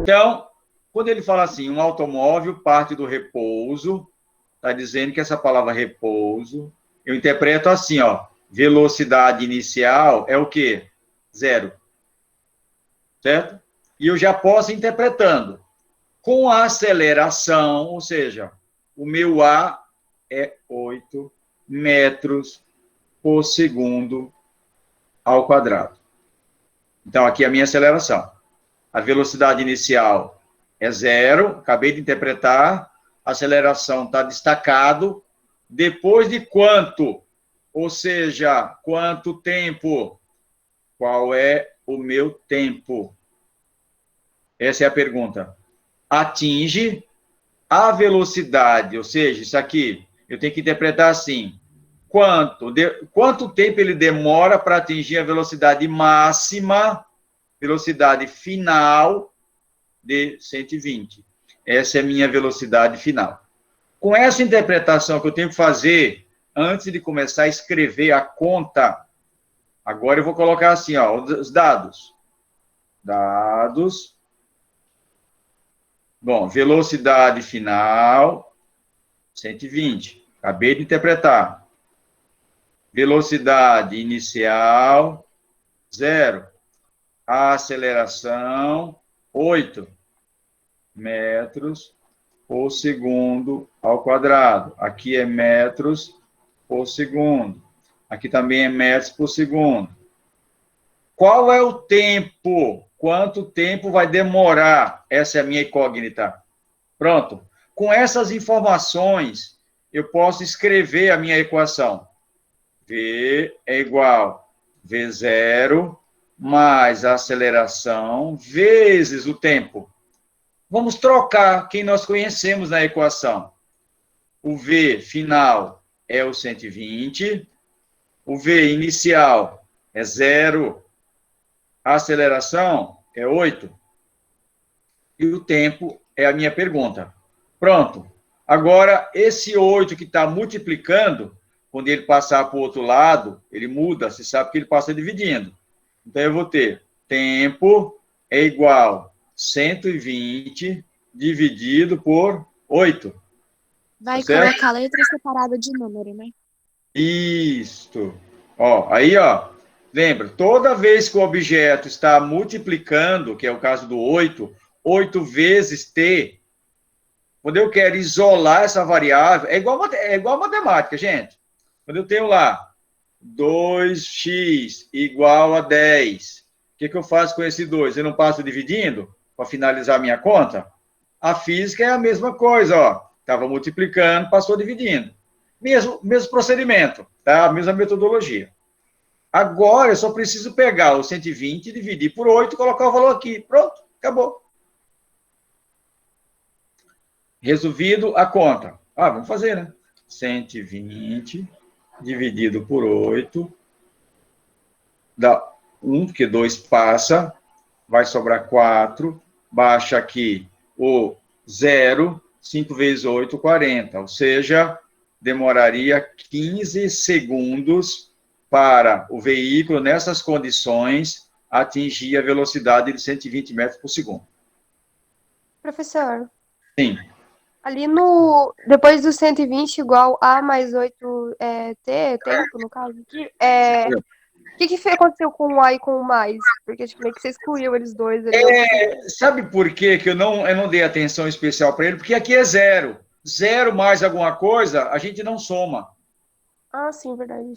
Então, quando ele fala assim, um automóvel parte do repouso, está dizendo que essa palavra repouso, eu interpreto assim, ó, velocidade inicial é o quê? 0. Certo? E eu já posso ir interpretando. Com a aceleração, ou seja, o meu A é 8 metros por segundo ao quadrado. Então, aqui é a minha aceleração. A velocidade inicial é 0, acabei de interpretar, a aceleração está destacado. Depois de quanto? Ou seja, quanto tempo? Qual é o meu tempo? Essa é a pergunta. Atinge a velocidade, ou seja, isso aqui, eu tenho que interpretar assim, quanto tempo ele demora para atingir a velocidade máxima, velocidade final de 120. Essa é a minha velocidade final. Com essa interpretação que eu tenho que fazer, antes de começar a escrever a conta, agora eu vou colocar assim, ó, os dados. Bom, velocidade final, 120. Acabei de interpretar. Velocidade inicial, 0. Aceleração, 8 metros por segundo ao quadrado. Aqui é metros por segundo. Aqui também é metros por segundo. Qual é o tempo? Quanto tempo vai demorar? Essa é a minha incógnita. Pronto. Com essas informações, eu posso escrever a minha equação. V é igual a V0 mais a aceleração vezes o tempo. Vamos trocar quem nós conhecemos na equação. O V final é o 120, o V inicial é 0, a aceleração é 8, e o tempo é a minha pergunta. Pronto. Agora, esse 8 que está multiplicando, quando ele passar para o outro lado, ele muda, você sabe que ele passa dividindo. Então, eu vou ter tempo é igual a 120 dividido por 8. Vai certo? colocar letra separada de número, né? Isto. Ó, aí, ó. Lembra, toda vez que o objeto está multiplicando, que é o caso do 8, 8 vezes t, quando eu quero isolar essa variável, é igual a matemática, gente. Quando eu tenho lá 2x igual a 10, o que eu faço com esse 2? Eu não passo dividindo para finalizar a minha conta? A física é a mesma coisa, ó. Estava multiplicando, passou dividindo. Mesmo procedimento, tá? Mesma metodologia. Agora, eu só preciso pegar o 120, dividir por 8 e colocar o valor aqui. Pronto, acabou. Resolvido a conta. Vamos fazer, né? 120 dividido por 8 dá 1, porque 2 passa, vai sobrar 4, baixa aqui o 0, 5 vezes 8, 40. Ou seja, demoraria 15 segundos para o veículo, nessas condições, atingir a velocidade de 120 metros por segundo. Professor, Sim. ali no... Depois do 120 igual A mais 8 T, tempo, no caso aqui, o que aconteceu com o A e com o mais? Porque, tipo, meio que você excluiu eles dois ali. Sabe por que eu não dei atenção especial para ele? Porque aqui é 0. 0 mais alguma coisa, a gente não soma. Ah, sim, verdade.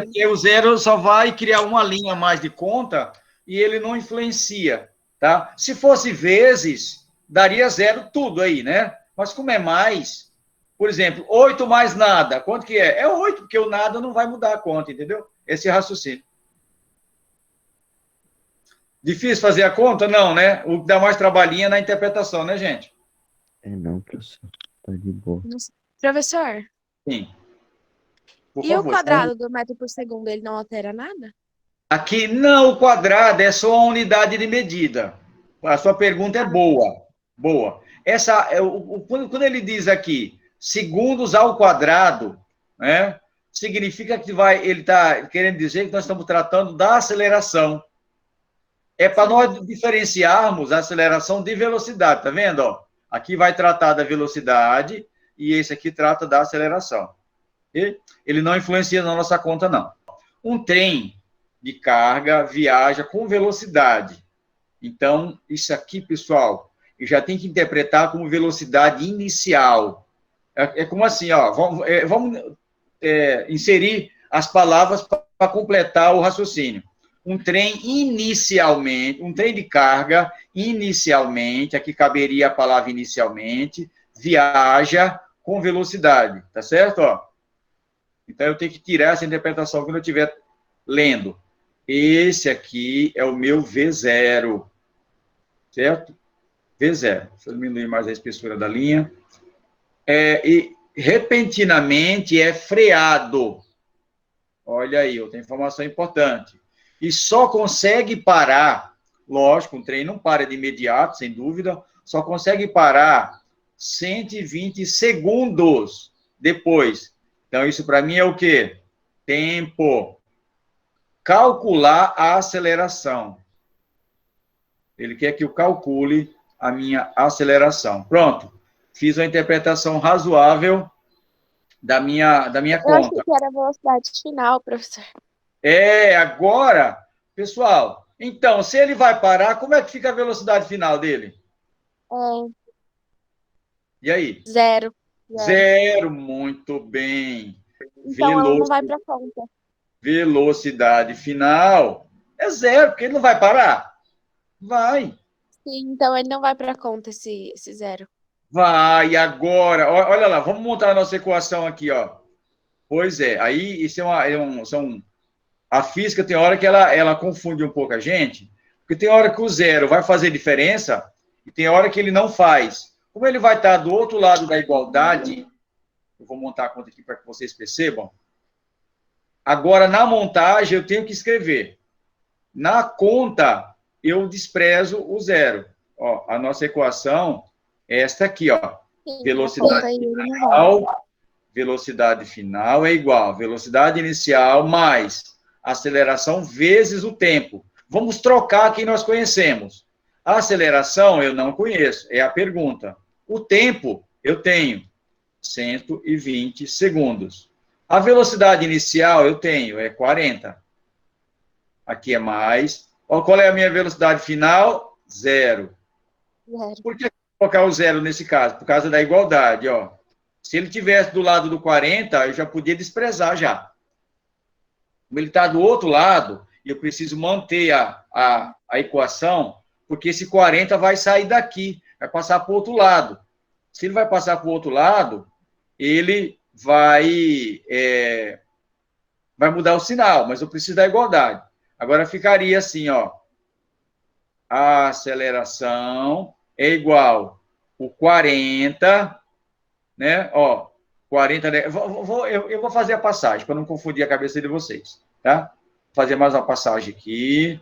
Porque o 0 só vai criar uma linha a mais de conta e ele não influencia, tá? Se fosse vezes, daria 0 tudo aí, né? Mas como é mais, por exemplo, 8 mais nada, quanto que é? É 8, porque o nada não vai mudar a conta, entendeu? Esse raciocínio. Difícil fazer a conta? Não, né? O que dá mais trabalhinho é na interpretação, né, gente? Não, professor. Tá de boa. Professor, Sim. Por e o favor. quadrado do metro por segundo, ele não altera nada? Aqui, não, o quadrado é só a unidade de medida. A sua pergunta é boa. Boa. Quando ele diz aqui, segundos ao quadrado, né, significa que ele está querendo dizer que nós estamos tratando da aceleração. É para nós diferenciarmos a aceleração de velocidade, tá vendo? Ó, aqui vai tratar da velocidade e esse aqui trata da aceleração. E ele não influencia na nossa conta, não. Um trem de carga viaja com velocidade. Então, isso aqui, pessoal, eu já tenho que interpretar como velocidade inicial. É como assim, ó, vamos inserir as palavras para completar o raciocínio. Um trem inicialmente, um trem de carga, inicialmente, aqui caberia a palavra inicialmente, viaja com velocidade, tá certo? Ó? Então, eu tenho que tirar essa interpretação quando eu estiver lendo. Esse aqui é o meu V0, certo? V0. Deixa eu diminuir mais a espessura da linha. E repentinamente é freado. Olha aí, outra informação importante. E só consegue parar, lógico, um trem não para de imediato, sem dúvida, só consegue parar 120 segundos depois. Então, isso para mim é o quê? Tempo. Calcular a aceleração. Ele quer que eu calcule a minha aceleração. Pronto. Fiz uma interpretação razoável da minha Eu conta. achei que era a velocidade final, professor. Agora, pessoal, então, se ele vai parar, como é que fica a velocidade final dele? E aí? Zero. Zero, muito bem. Então, ela não vai para conta. Velocidade final é zero, porque ele não vai parar. Vai. Sim, então ele não vai para conta esse zero. Vai, agora, olha lá, vamos montar a nossa equação aqui, ó. Pois é, aí isso a física tem hora que ela confunde um pouco a gente, porque tem hora que o zero vai fazer diferença e tem hora que ele não faz. Como ele vai estar do outro lado da igualdade, eu vou montar a conta aqui para que vocês percebam. Agora, na montagem, eu tenho que escrever. Na conta, eu desprezo o zero. Ó, a nossa equação é esta aqui, ó. Sim, Velocidade final é igual velocidade inicial mais aceleração vezes o tempo. Vamos trocar quem nós conhecemos. A aceleração eu não conheço, é a pergunta. O tempo eu tenho 120 segundos. A velocidade inicial eu tenho, é 40. Aqui é mais. Qual é a minha velocidade final? Zero. Por que colocar o zero nesse caso? Por causa da igualdade, ó. Se ele tivesse do lado do 40, eu já podia desprezar já. Como ele está do outro lado, eu preciso manter a equação, porque esse 40 vai sair daqui, vai passar para o outro lado. Se ele vai passar para o outro lado, ele vai mudar o sinal, mas eu preciso da igualdade. Agora ficaria assim, ó. A aceleração é igual o 40, né? Ó, 40. Eu vou fazer a passagem, para não confundir a cabeça de vocês, tá? Vou fazer mais uma passagem aqui.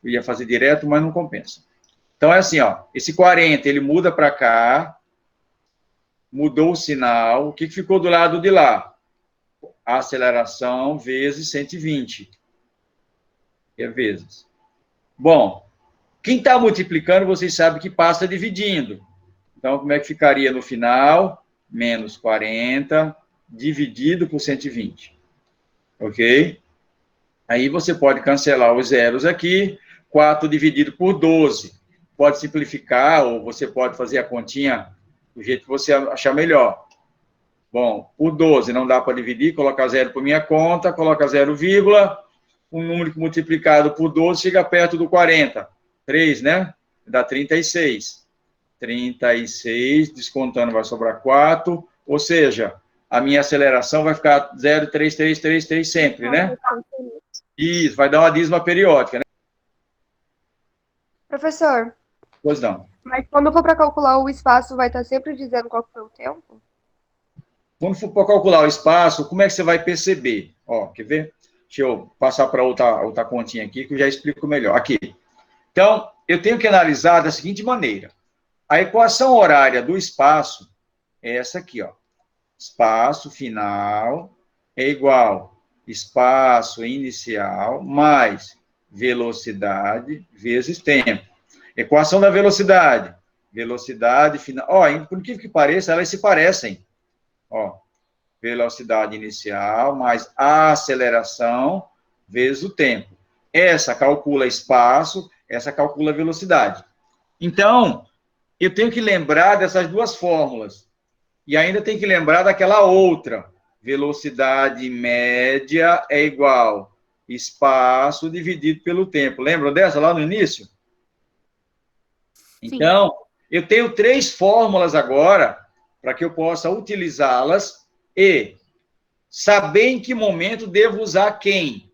Eu ia fazer direto, mas não compensa. Então, é assim, ó. Esse 40, ele muda para cá. Mudou o sinal. O que ficou do lado de lá? A aceleração vezes 120. É vezes. Bom, quem está multiplicando, vocês sabem que passa dividindo. Então, como é que ficaria no final? Menos 40 dividido por 120. Ok? Aí você pode cancelar os zeros aqui. 4 dividido por 12. Pode simplificar, ou você pode fazer a continha do jeito que você achar melhor. Bom, por 12 não dá para dividir, colocar zero por minha conta, coloca 0, um número multiplicado por 12 chega perto do 40. 3, né? Dá 36. 36, descontando, vai sobrar 4, ou seja, a minha aceleração vai ficar 0,3333 sempre, né? Isso, vai dar uma dízima periódica, né? Professor, Pois não. mas quando for para calcular o espaço, vai estar sempre dizendo qual que foi o tempo? Quando for para calcular o espaço, como é que você vai perceber? Ó, quer ver? Deixa eu passar para outra continha aqui, que eu já explico melhor. Aqui. Então, eu tenho que analisar da seguinte maneira. A equação horária do espaço é essa aqui, ó. Espaço final é igual espaço inicial mais velocidade vezes tempo. Equação da velocidade. Velocidade final. Ó, por que pareça, elas se parecem. Ó, velocidade inicial mais a aceleração vezes o tempo. Essa calcula espaço, essa calcula velocidade. Então, eu tenho que lembrar dessas duas fórmulas. E ainda tem que lembrar daquela outra. Velocidade média é igual espaço dividido pelo tempo. Lembram dessa lá no início? Sim. Então, eu tenho 3 fórmulas agora para que eu possa utilizá-las e saber em que momento devo usar quem.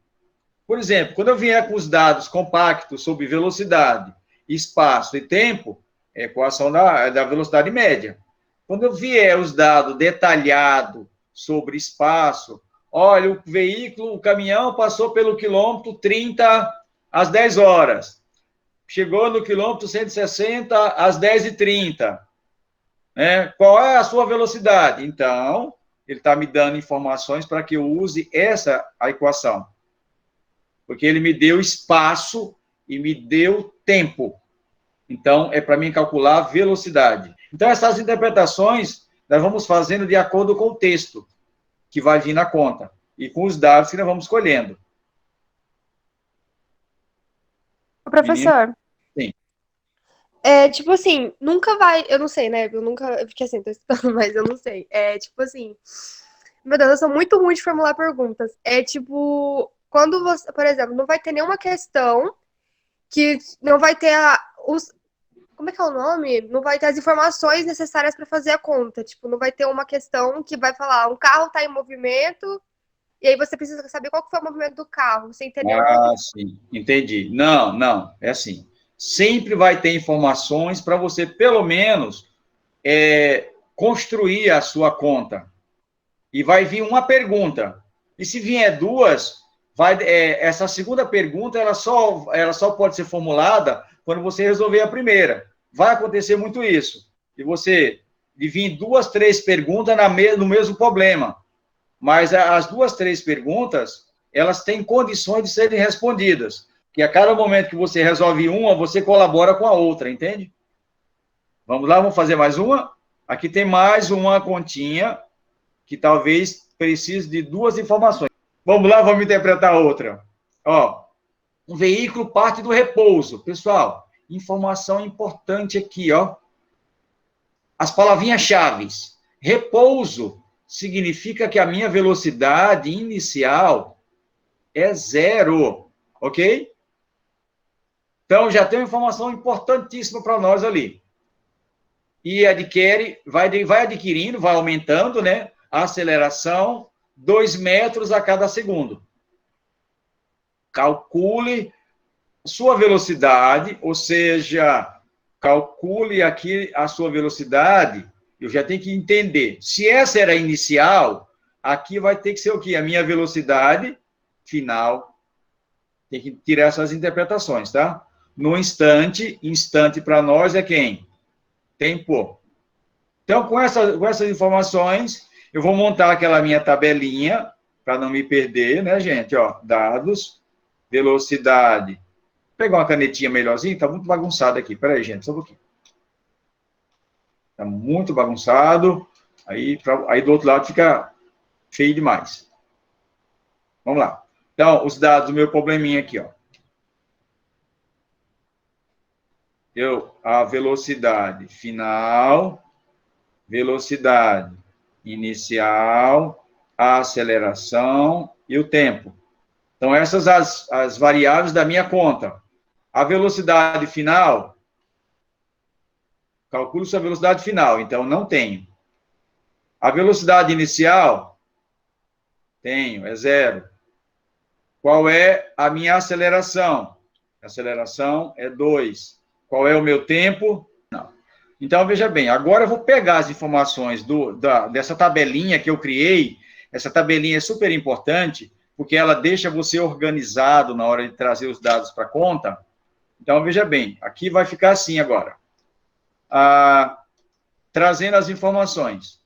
Por exemplo, quando eu vier com os dados compactos sobre velocidade, espaço e tempo, é a equação da velocidade média. Quando eu vier os dados detalhados sobre espaço, olha, o veículo, o caminhão passou pelo quilômetro 30 às 10 horas. Chegou no quilômetro 160 às 10h30. Né? Qual é a sua velocidade? Então, ele está me dando informações para que eu use a equação. Porque ele me deu espaço e me deu tempo. Então, é para mim calcular a velocidade. Então, essas interpretações nós vamos fazendo de acordo com o texto que vai vir na conta e com os dados que nós vamos escolhendo. Professor. Sim. Tipo assim, nunca vai. Eu não sei, né? Eu fiquei assim, tô estudando, mas eu não sei. Tipo assim. Meu Deus, eu sou muito ruim de formular perguntas. Tipo, quando você, por exemplo, não vai ter nenhuma questão que não vai ter como é que é o nome? Não vai ter as informações necessárias para fazer a conta. Tipo, não vai ter uma questão que vai falar, um carro está em movimento, e aí você precisa saber qual que foi o movimento do carro. Você entendeu? Sim, entendi. Não, é assim. Sempre vai ter informações para você, pelo menos, construir a sua conta. E vai vir uma pergunta. E se vier duas, essa segunda pergunta ela só pode ser formulada quando você resolver a primeira. Vai acontecer muito isso. E você vir 2, 3 perguntas no mesmo problema. Mas as 2, 3 perguntas, elas têm condições de serem respondidas. Que a cada momento que você resolve uma, você colabora com a outra, entende? Vamos lá, vamos fazer mais uma? Aqui tem mais uma continha que talvez precise de 2 informações. Vamos lá, vamos interpretar outra. Ó, um veículo parte do repouso. Pessoal, informação importante aqui, ó. As palavrinhas-chave. Repouso significa que a minha velocidade inicial é 0, ok? Então, já tem uma informação importantíssima para nós ali. E vai adquirindo, vai aumentando, né? A aceleração, 2 metros a cada segundo. Calcule sua velocidade, ou seja, calcule aqui a sua velocidade. Eu já tenho que entender. Se essa era a inicial, aqui vai ter que ser o quê? A minha velocidade final. Tem que tirar essas interpretações, tá? No instante para nós é quem? Tempo. Então, com essas informações, eu vou montar aquela minha tabelinha, para não me perder, né, gente? Ó, dados, velocidade. Vou pegar uma canetinha melhorzinha, está muito bagunçado aqui. Espera aí, gente, só um pouquinho. Está muito bagunçado. Aí do outro lado fica feio demais. Vamos lá. Então, os dados do meu probleminha aqui, ó. A velocidade final, velocidade inicial, a aceleração e o tempo. Então, essas as variáveis da minha conta. A velocidade final, calculo sua velocidade final, então não tenho. A velocidade inicial, tenho, é 0. Qual é a minha aceleração? A aceleração é 2. Qual é o meu tempo? Não. Então, veja bem, agora eu vou pegar as informações dessa tabelinha que eu criei. Essa tabelinha é super importante, porque ela deixa você organizado na hora de trazer os dados para a conta. Então, veja bem, aqui vai ficar assim agora. Trazendo as informações.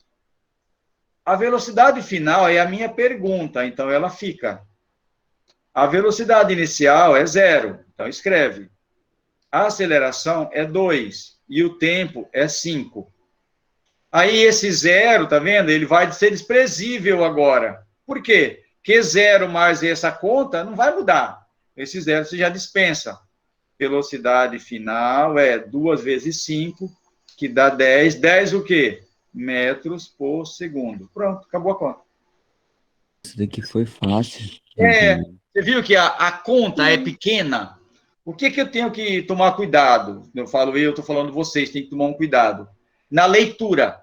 A velocidade final é a minha pergunta, então ela fica. A velocidade inicial é 0, então escreve. A aceleração é 2 e o tempo é 5. Aí esse 0, tá vendo? Ele vai ser desprezível agora. Por quê? Porque 0 mais essa conta não vai mudar. Esse 0 você já dispensa. Velocidade final é 2 vezes 5, que dá 10. 10 o quê? Metros por segundo. Pronto, acabou a conta. Isso daqui foi fácil. Você viu que a conta é pequena? O que eu tenho que tomar cuidado? Eu estou falando vocês, tem que tomar um cuidado. Na leitura,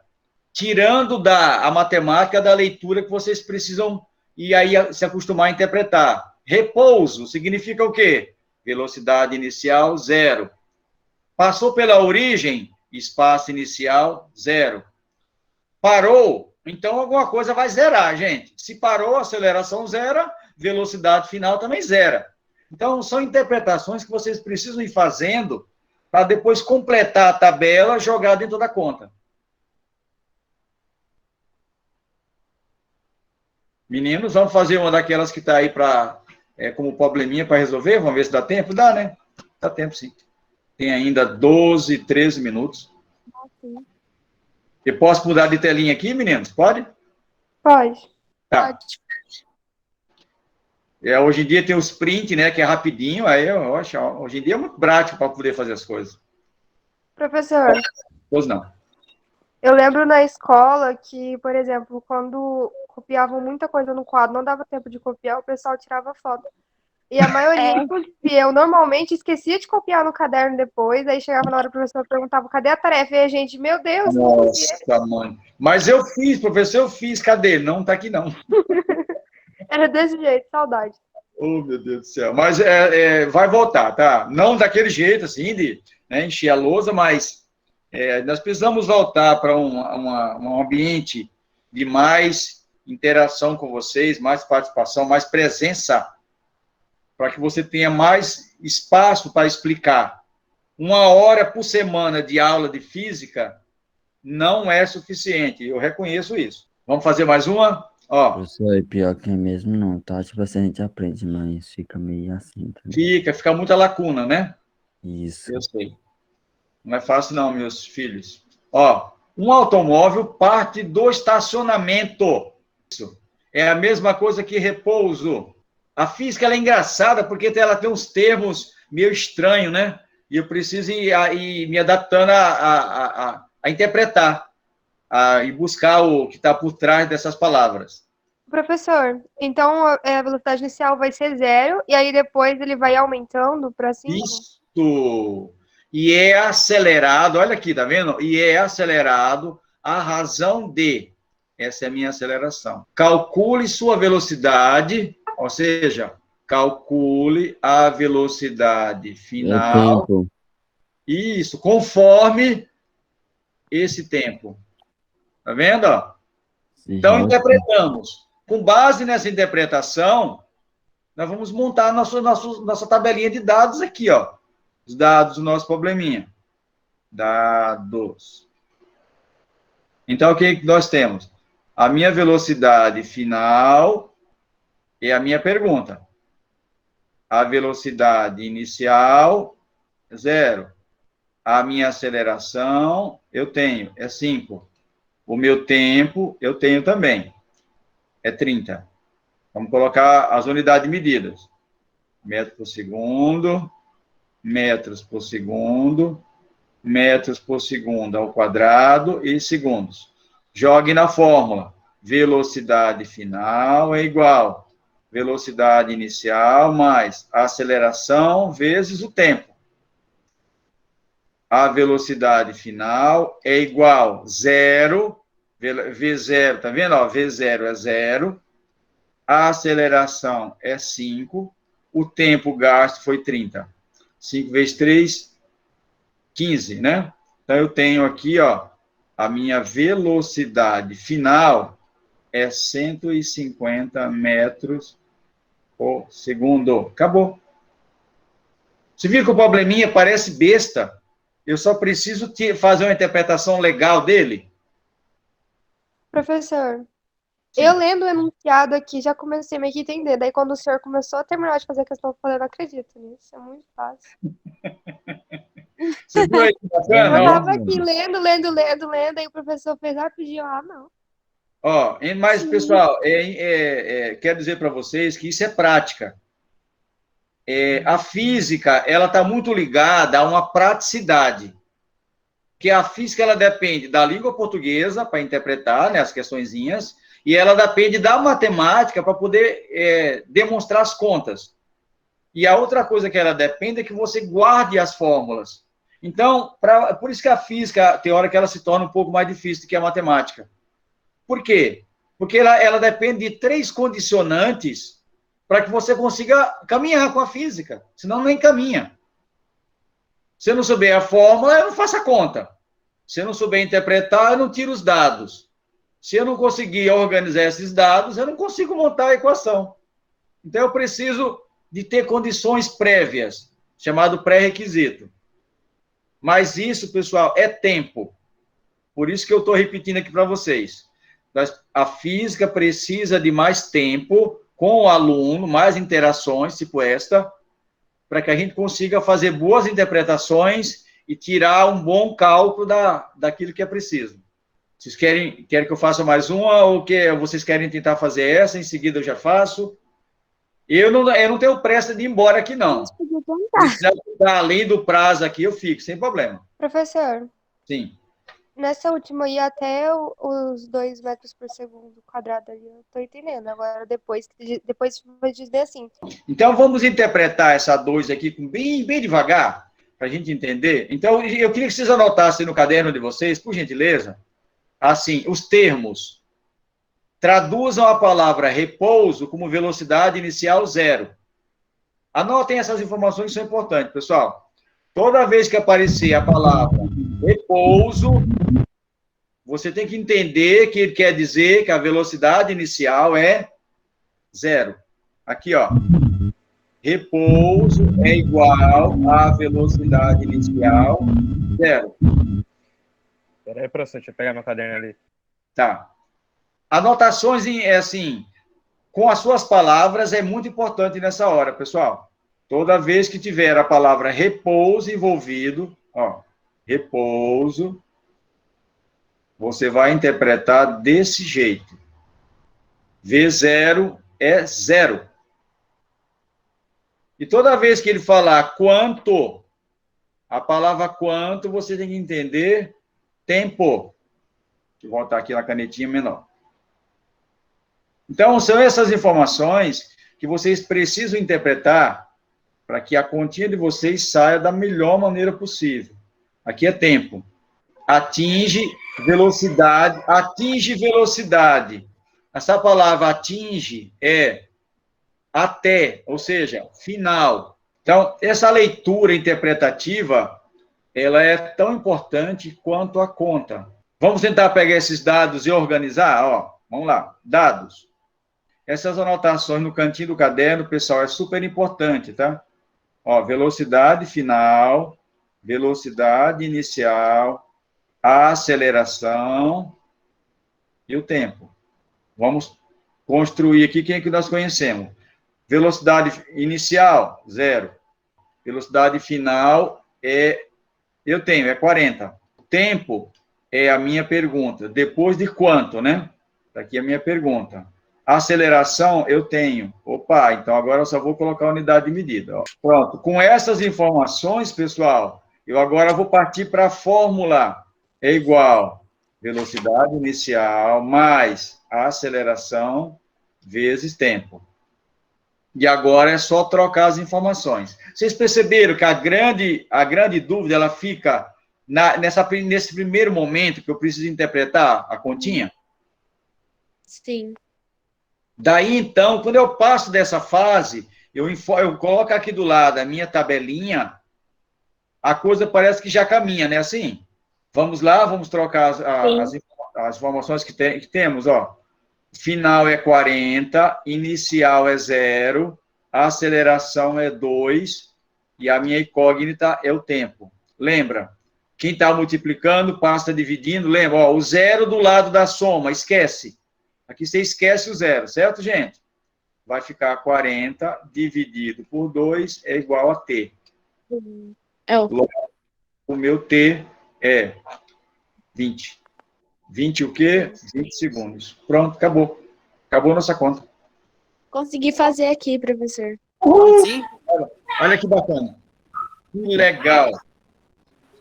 tirando a matemática da leitura que vocês precisam e aí se acostumar a interpretar. Repouso significa o quê? Velocidade inicial, 0. Passou pela origem, espaço inicial, 0. Parou, então alguma coisa vai zerar, gente. Se parou, aceleração zera, velocidade final também zera. Então, são interpretações que vocês precisam ir fazendo para depois completar a tabela, jogar dentro da conta. Meninos, vamos fazer uma daquelas que está aí como probleminha para resolver? Vamos ver se dá tempo? Dá, né? Dá tempo, sim. Tem ainda 12, 13 minutos. Eu posso mudar de telinha aqui, meninos? Pode? Pode. Tá. Pode. Hoje em dia tem os print, né, que é rapidinho, aí eu acho, hoje em dia é muito prático para poder fazer as coisas. Professor, Pois não. eu lembro na escola que, por exemplo, quando copiavam muita coisa no quadro, não dava tempo de copiar, o pessoal tirava foto. E a maioria, inclusive eu, normalmente esquecia de copiar no caderno depois, aí chegava na hora o professor perguntava, cadê a tarefa? E a gente, meu Deus, não copiei. Nossa, mãe. Mas eu fiz, professor, eu fiz. Cadê? Não está aqui, não. Era desse jeito, saudade. Oh, meu Deus do céu. Mas vai voltar, tá? Não daquele jeito, assim, de encher a lousa, mas nós precisamos voltar para um ambiente de mais interação com vocês, mais participação, mais presença, para que você tenha mais espaço para explicar. 1 hora por semana de aula de física não é suficiente, eu reconheço isso. Vamos fazer mais uma? Ó, Professor, é pior que é mesmo não, tá? Tipo assim, a gente aprende, mas fica meio assim também. fica muita lacuna, né? Isso. Eu sei. Não é fácil não, meus filhos. Ó, um automóvel parte do estacionamento. Isso. É a mesma coisa que repouso. A física ela é engraçada porque ela tem uns termos meio estranhos, né? E eu preciso ir me adaptando a interpretar, e buscar o que está por trás dessas palavras. Professor, então a velocidade inicial vai ser 0, e aí depois ele vai aumentando para 5? Isso! E é acelerado, olha aqui, tá vendo? E é acelerado a razão de. Essa é a minha aceleração. Calcule sua velocidade, ou seja, calcule a velocidade final. tempo. Isso, conforme esse tempo. Tá vendo? Então, interpretamos. Com base nessa interpretação, nós vamos montar nossa tabelinha de dados aqui, ó. Os dados do nosso probleminha. Dados. Então, o que nós temos? A minha velocidade final é a minha pergunta. A velocidade inicial, 0. A minha aceleração, eu tenho, é 5. O meu tempo, eu tenho também, é 30. Vamos colocar as unidades medidas. Metros por segundo, metros por segundo, metros por segundo ao quadrado e segundos. Jogue na fórmula. Velocidade final é igual velocidade inicial mais a aceleração vezes o tempo. A velocidade final é igual 0, V0, tá vendo? Ó, V0 é 0, a aceleração é 5, o tempo gasto foi 30. 5 vezes 3, 15, né? Então, eu tenho aqui, ó, a minha velocidade final é 150 metros por segundo. Acabou. Você viu que o probleminha parece besta? Eu só preciso fazer uma interpretação legal dele? Professor, Eu lendo o enunciado aqui, já comecei meio que a entender. Daí, quando o senhor começou a terminar de fazer a questão, eu falei, não acredito nisso, é muito fácil. Você viu aí que bacana? Eu Ó, tava aqui lendo, aí o professor fez rapidinho, não. ó, mas, Sim. pessoal, quero dizer para vocês que isso é prática. A física, ela está muito ligada a uma praticidade. Que a física, ela depende da língua portuguesa para interpretar, né, as questõezinhas, e ela depende da matemática para poder demonstrar as contas. E a outra coisa que ela depende é que você guarde as fórmulas. Então, por isso que a física, tem hora que ela se torna um pouco mais difícil do que a matemática. Por quê? Porque ela depende de 3 condicionantes para que você consiga caminhar com a física. Senão, nem caminha. Se eu não souber a fórmula, eu não faço a conta. Se eu não souber interpretar, eu não tiro os dados. Se eu não conseguir organizar esses dados, eu não consigo montar a equação. Então, eu preciso de ter condições prévias, chamado pré-requisito. Mas isso, pessoal, é tempo. Por isso que eu estou repetindo aqui para vocês. A física precisa de mais tempo com o aluno, mais interações, tipo esta, para que a gente consiga fazer boas interpretações e tirar um bom cálculo daquilo que é preciso. Vocês querem que eu faça mais uma ou vocês querem tentar fazer essa, em seguida eu já faço? Eu não tenho pressa de ir embora aqui, não. Se precisar ficar além do prazo aqui, eu fico, sem problema. Professor, Sim. nessa última aí, até os 2 metros por segundo quadrado ali, eu tô entendendo. Agora, depois vai dizer assim. Então, vamos interpretar essa 2 aqui bem devagar, para a gente entender. Então, eu queria que vocês anotassem no caderno de vocês, por gentileza, assim, os termos. Traduzam a palavra repouso como velocidade inicial 0. Anotem essas informações que são importantes, pessoal. Toda vez que aparecer a palavra repouso, você tem que entender que ele quer dizer que a velocidade inicial é 0. Aqui, ó. Repouso é igual à velocidade inicial 0. Espera aí, professor, deixa eu pegar meu caderno ali. Tá. Anotações, assim, com as suas palavras é muito importante nessa hora, pessoal. Toda vez que tiver a palavra repouso envolvido, ó, repouso, você vai interpretar desse jeito. V0 é 0. E toda vez que ele falar quanto, a palavra quanto, você tem que entender tempo. Vou voltar aqui na canetinha menor. Então, são essas informações que vocês precisam interpretar para que a continha de vocês saia da melhor maneira possível. Aqui é tempo. Atinge velocidade. Essa palavra atinge é até, ou seja, final. Então, essa leitura interpretativa, ela é tão importante quanto a conta. Vamos tentar pegar esses dados e organizar? Ó, vamos lá. Dados. Essas anotações no cantinho do caderno, pessoal, é super importante, tá? Ó, velocidade final, velocidade inicial, a aceleração e o tempo. Vamos construir aqui quem é que nós conhecemos. Velocidade inicial, 0. Velocidade final é 40. Tempo é a minha pergunta. Depois de quanto, né? Está aqui a minha pergunta. Aceleração, eu tenho. Opa, então agora eu só vou colocar a unidade de medida. Ó. Pronto. Com essas informações, pessoal, eu agora vou partir para a fórmula. É igual velocidade inicial mais a aceleração vezes tempo. E agora é só trocar as informações. Vocês perceberam que a grande dúvida ela fica nesse primeiro momento que eu preciso interpretar a continha? Sim. Daí, então, quando eu passo dessa fase, eu coloco aqui do lado a minha tabelinha, a coisa parece que já caminha, né? Assim, vamos lá, vamos trocar as informações que temos, ó. Final é 40, inicial é 0, a aceleração é 2, e a minha incógnita é o tempo. Lembra? Quem está multiplicando, passa dividindo, lembra? Ó, o 0 do lado da soma, esquece. Aqui você esquece o zero, certo, gente? Vai ficar 40 dividido por 2 é igual a T. É o O meu T é 20. 20 o quê? 20 segundos. Pronto, acabou. Acabou nossa conta. consegui fazer aqui, professor. Sim? Olha que bacana. Que legal.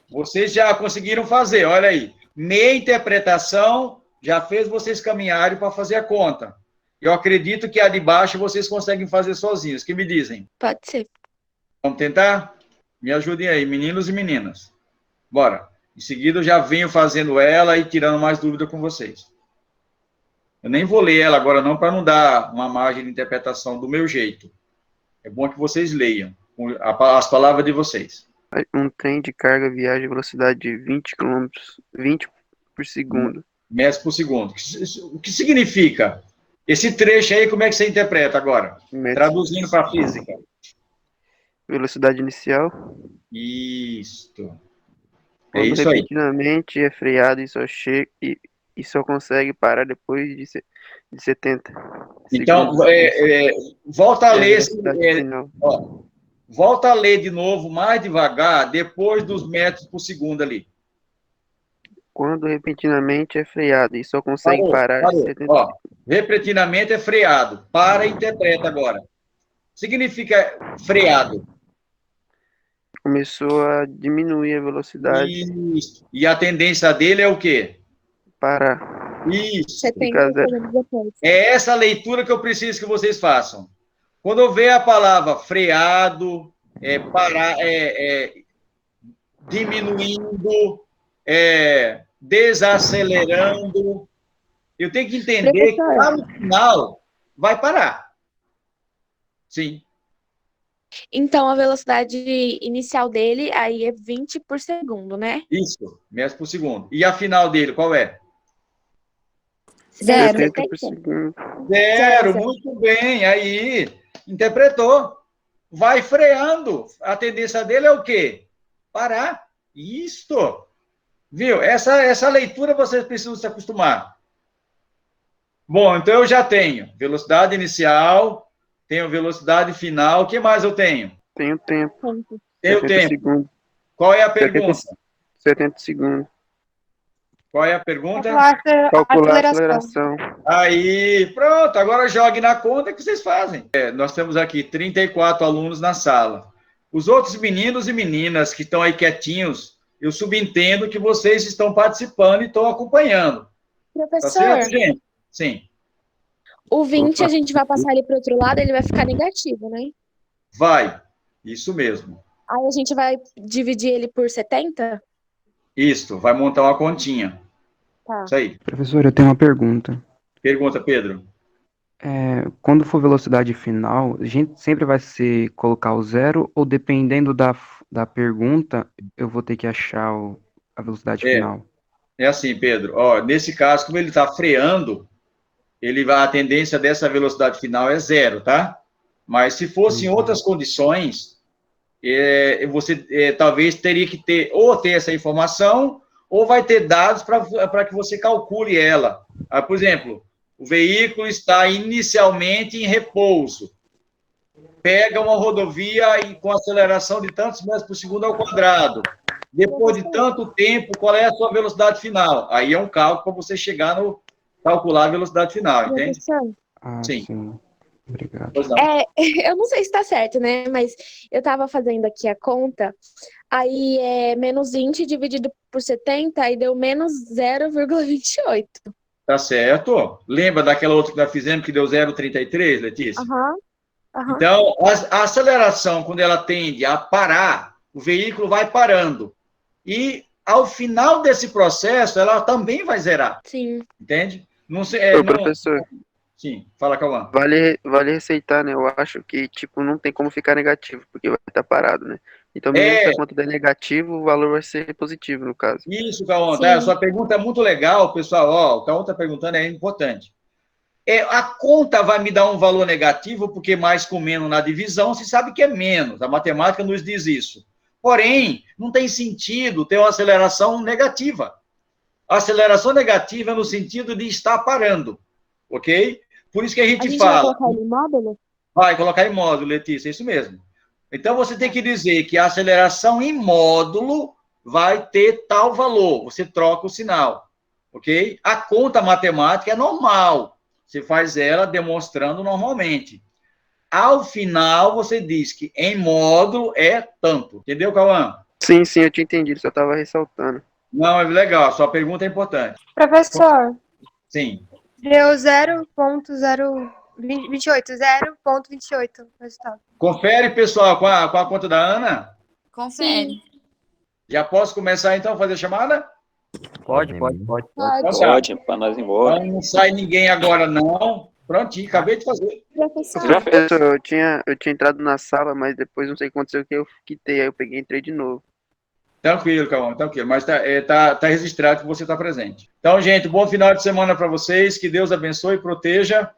Vocês já conseguiram fazer, olha aí. Meia interpretação já fez vocês caminharem para fazer a conta. Eu acredito que a de baixo vocês conseguem fazer sozinhos. O que me dizem? Pode ser. Vamos tentar? Me ajudem aí, meninos e meninas. Bora. Em seguida, eu já venho fazendo ela e tirando mais dúvida com vocês. Eu nem vou ler ela agora não, para não dar uma margem de interpretação do meu jeito. É bom que vocês leiam as palavras de vocês. Um trem de carga viaja a velocidade de 20 km, 20 por segundo. Metros por segundo. O que significa? Esse trecho aí, como é que você interpreta agora? Traduzindo para a física. Velocidade inicial. Isto. É Quando isso aí. repentinamente é freado e só consegue parar depois de 70 Então, segundos. volta a ler. Velocidade final. Volta a ler de novo, mais devagar, depois dos metros por segundo ali. Quando repentinamente é freado e só consegue parar Parou. 70 Ó, repentinamente é freado. Para e interpreta agora. Significa freado. Começou a diminuir a velocidade. Isso. E a tendência dele é o quê? Parar. Isso. 70 segundos depois. É essa leitura que eu preciso que vocês façam. Quando eu ver a palavra freado, parar, diminuindo, desacelerando, eu tenho que entender que lá no final vai parar. Sim. Então, a velocidade inicial dele aí é 20 por segundo, né? Isso, metros por segundo. E a final dele, qual é? 70 por segundo. Zero, muito bem. Aí, interpretou. Vai freando. A tendência dele é o quê? Parar. Isto. Viu? Essa leitura vocês precisam se acostumar. Bom, então eu já tenho velocidade inicial, tenho velocidade final. O que mais eu tenho? Tenho tempo. Tenho 70 tempo. segundos. Qual é a pergunta? 70 segundos. Qual é a pergunta? Calcular a aceleração. Aí, pronto, agora jogue na conta que vocês fazem. Nós temos aqui 34 alunos na sala. Os outros meninos e meninas que estão aí quietinhos, eu subentendo que vocês estão participando e estão acompanhando. Professor, Tá certo, gente? Sim. o 20 a gente vai passar ele para o outro lado, ele vai ficar negativo, né? Vai. Isso mesmo. Aí a gente vai dividir ele por 70? Isto, vai montar uma continha. Tá. Isso aí. Professor, eu tenho uma pergunta. Pergunta, Pedro. Quando for velocidade final, a gente sempre vai ser colocar o zero ou dependendo da pergunta, eu vou ter que achar a velocidade final? É assim, Pedro. Ó, nesse caso, como ele está freando, a tendência dessa velocidade final é zero, tá? Mas se fosse em outras condições, você talvez teria que ter essa informação ou vai ter dados para que você calcule ela. Por exemplo, o veículo está inicialmente em repouso. Pega uma rodovia com aceleração de tantos metros por segundo ao quadrado. Depois de tanto tempo, qual é a sua velocidade final? Aí é um cálculo para você chegar calcular a velocidade final, entende? Sim. Obrigado. Eu não sei se está certo, né? Mas eu estava fazendo aqui a conta, aí é menos 20 dividido por 70, aí deu menos 0,28. Tá certo. Lembra daquela outra que nós fizemos que deu 0,33, Letícia? Aham. Então, a aceleração, quando ela tende a parar, o veículo vai parando. E, ao final desse processo, ela também vai zerar. Sim. Entende? Não sei, professor. Sim, fala, Cauã. Vale receitar, né? Eu acho que, não tem como ficar negativo, porque vai estar parado, né? Então, mesmo que a conta der negativo, o valor vai ser positivo, no caso. Isso, Cauã. Tá? Sua pergunta é muito legal, pessoal. Ó, o Cauã está perguntando, é importante. A conta vai me dar um valor negativo, porque mais com menos na divisão, se sabe que é menos. A matemática nos diz isso. Porém, não tem sentido ter uma aceleração negativa. A aceleração negativa é no sentido de estar parando. ok? Por isso que a A gente gente vai fala... colocar ele em módulo? Vai colocar em módulo, Letícia, isso mesmo. Então, você tem que dizer que a aceleração em módulo vai ter tal valor. Você troca o sinal, ok? A conta matemática é normal. Você faz ela demonstrando normalmente. Ao final, você diz que em módulo é tanto. Entendeu, Cauã? Sim, eu tinha entendido, só tava ressaltando. Não, é legal. Sua pergunta é importante. Professor, Sim. deu 0,028, 0,28 o resultado. Confere, pessoal, com a conta da Ana. Confere. Já posso começar, então, a fazer a chamada? Pode. Então, tá. Pode, para nós ir embora. Então, não sai ninguém agora, não. Prontinho, acabei de fazer. Professor, Professor, eu tinha entrado na sala, mas depois não sei o que aconteceu que eu quitei, aí eu peguei e entrei de novo. Tranquilo, Cauã, tranquilo. Mas tá registrado que você está presente. Então, gente, bom final de semana para vocês. Que Deus abençoe e proteja.